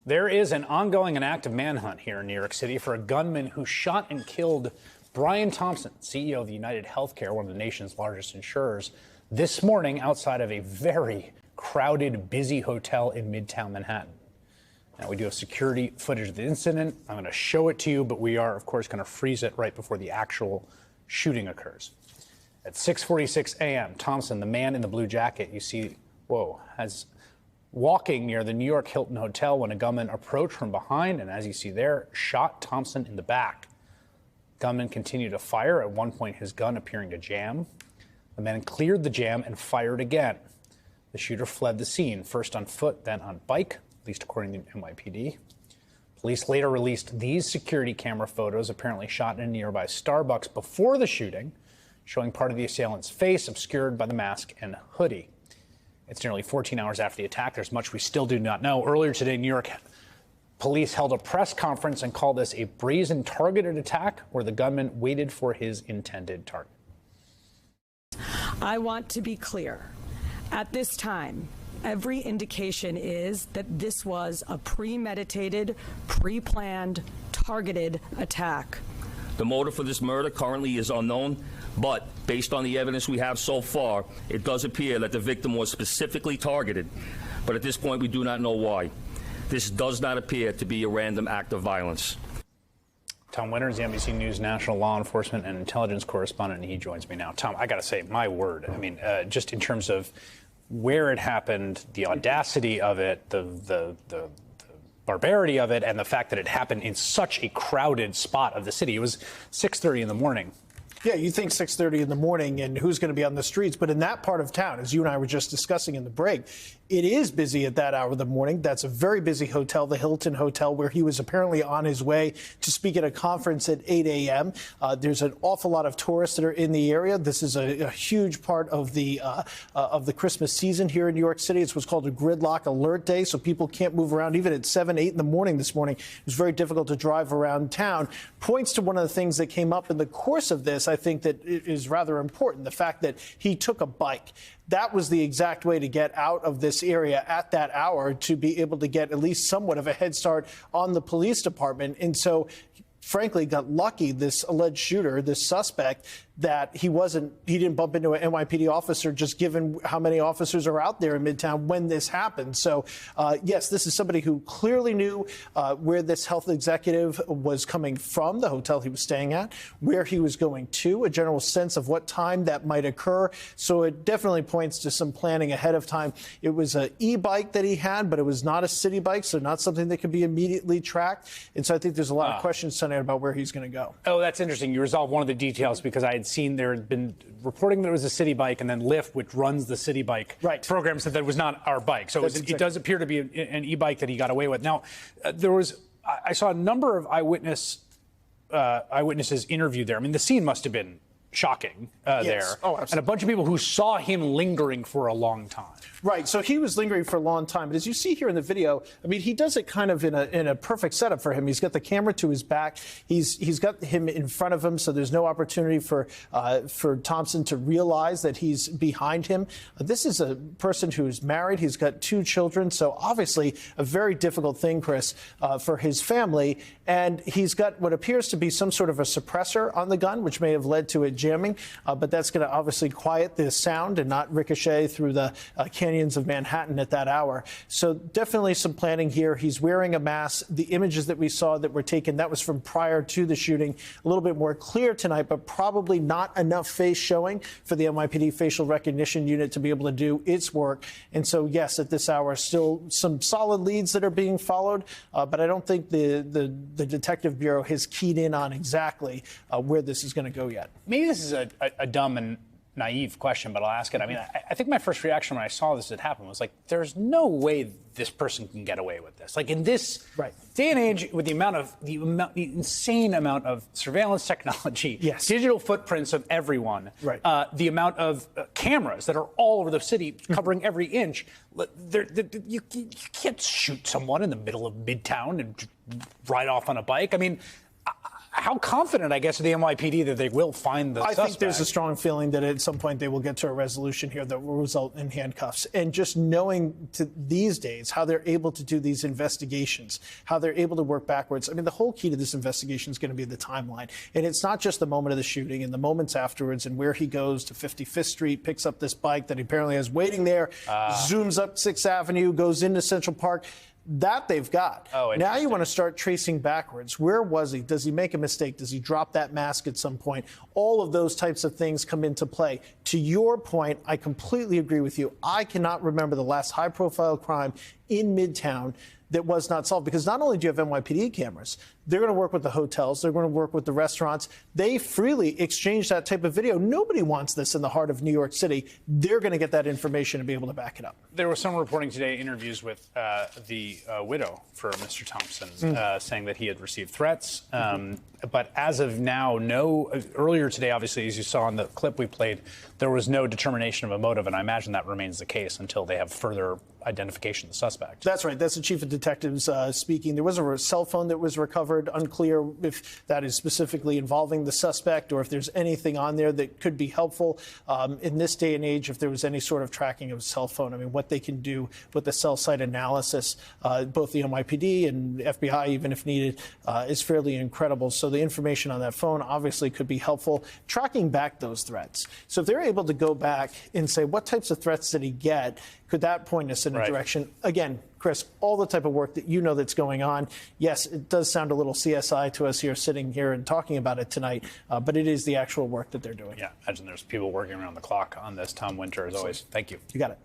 There is an ongoing and active manhunt here in New York City for a gunman who shot and killed Brian Thompson, CEO of United Healthcare, one of the nation's largest insurers, this morning outside of a very crowded, busy hotel in Midtown Manhattan. Now, we do have security footage of the incident. I'm going to show it to you, but we are, of course, going to freeze it right before the actual shooting occurs. At 6:46 a.m., Thompson, the man in the blue jacket you see, has walking near the New York Hilton Hotel when a gunman approached from behind and, as you see there, shot Thompson in the back. Gunman continued to fire, at one point his gun appearing to jam. The man cleared the jam and fired again. The shooter fled the scene, first on foot, then on bike, at least according to NYPD. Police later released these security camera photos, apparently shot in a nearby Starbucks before the shooting, showing part of the assailant's face obscured by the mask and hoodie. It's nearly 14 hours after the attack. There's much we still do not know. Earlier today, New York police held a press conference and called this a brazen targeted attack where the gunman waited for his intended target. I want to be clear. At this time, every indication is that this was a premeditated, pre-planned, targeted attack. The motive for this murder currently is unknown, but based on the evidence we have so far, it does appear that the victim was specifically targeted. But at this point, we do not know why. This does not appear to be a random act of violence. Tom Winters, the NBC News national law enforcement and intelligence correspondent, and he joins me now. Tom, I got to say, my word, I mean, just in terms of where it happened, the audacity of it, the barbarity of it, and the fact that it happened in such a crowded spot of the city. It was 6:30 in the morning. Yeah, you think 6:30 in the morning and who's going to be on the streets. But in that part of town, as you and I were just discussing in the break, it is busy at that hour of the morning. That's a very busy hotel, the Hilton Hotel, where he was apparently on his way to speak at a conference at 8 a.m. There's an awful lot of tourists that are in the area. This is a huge part of the Christmas season here in New York City. It's what's called a gridlock alert day, so people can't move around. Even at 7, 8 in the morning this morning, it was very difficult to drive around town. Points to one of the things that came up in the course of this, I think, that is rather important, the fact that he took a bike. That was the exact way to get out of this area at that hour, to be able to get at least somewhat of a head start on the police department. And so, frankly, got lucky, this alleged shooter, this suspect, that he didn't bump into an NYPD officer, just given how many officers are out there in Midtown when this happened. So, yes, this is somebody who clearly knew where this health executive was coming from, the hotel he was staying at, where he was going to, a general sense of what time that might occur. So it definitely points to some planning ahead of time. It was an e-bike that he had, but it was not a city bike, so not something that could be immediately tracked. And so I think there's a lot of questions tonight about where he's going to go. Oh, that's interesting. You resolved one of the details, because I had seen there had been reporting that it was a city bike, and then Lyft, which runs the city bike program, said that it was not our bike. So it does appear to be an e-bike that he got away with. Now, I saw a number of eyewitnesses interviewed there. I mean, the scene must have been shocking there. Oh, absolutely. And a bunch of people who saw him lingering for a long time. Right. So he was lingering for a long time. But as you see here in the video, I mean, he does it kind of in a perfect setup for him. He's got the camera to his back. He's got him in front of him, so there's no opportunity for Thompson to realize that he's behind him. This is a person who's married. He's got 2 children. So obviously a very difficult thing, Chris, for his family. And he's got what appears to be some sort of a suppressor on the gun, which may have led to it jamming. But that's going to obviously quiet the sound and not ricochet through the canyons of Manhattan at that hour. So definitely some planning here. He's wearing a mask. The images that we saw that were taken, that was from prior to the shooting. A little bit more clear tonight, but probably not enough face showing for the NYPD facial recognition unit to be able to do its work. And so, yes, at this hour, still some solid leads that are being followed, but I don't think the Detective Bureau has keyed in on exactly where this is going to go yet. Maybe this is a dumb and naive question, but I'll ask it. I mean, I think my first reaction when I saw this had happened was like, there's no way this person can get away with this. Like, in this day and age, with the insane amount of surveillance technology, digital footprints of everyone, the amount of cameras that are all over the city covering every inch, you can't shoot someone in the middle of Midtown and ride off on a bike. I mean, how confident, I guess, are the NYPD that they will find the suspect? I think there's a strong feeling that at some point they will get to a resolution here that will result in handcuffs. And just knowing these days how they're able to do these investigations, how they're able to work backwards. I mean, the whole key to this investigation is going to be the timeline. And it's not just the moment of the shooting and the moments afterwards and where he goes to 55th Street, picks up this bike that he apparently has waiting there, zooms up 6th Avenue, goes into Central Park. That they've got. Now you want to start tracing backwards. Where was he? Does he make a mistake? Does he drop that mask at some point? All of those types of things come into play. To your point, I completely agree with you. I cannot remember the last high-profile crime in Midtown that was not solved, because not only do you have NYPD cameras, they're going to work with the hotels, they're going to work with the restaurants. They freely exchange that type of video. Nobody wants this in the heart of New York City. They're going to get that information and be able to back it up. There was some reporting today, interviews with the widow for Mr. Thompson, saying that he had received threats. But as of now, earlier today, obviously, as you saw in the clip we played, there was no determination of a motive, and I imagine that remains the case until they have further identification of the suspect. That's right. That's the chief of detectives speaking. There was a cell phone that was recovered. Unclear if that is specifically involving the suspect or if there's anything on there that could be helpful. In this day and age, if there was any sort of tracking of a cell phone, I mean, what they can do with the cell site analysis, both the NYPD and FBI, even if needed, is fairly incredible. So the information on that phone obviously could be helpful. Tracking back those threats. So if they're able to go back and say, what types of threats did he get? Could that point us in a direction? Again, Chris, all the type of work that you know that's going on. Yes, it does sound a little CSI to us here, sitting here and talking about it tonight, but it is the actual work that they're doing. Yeah, imagine there's people working around the clock on this. Tom Winter, as always, thank you. You got it.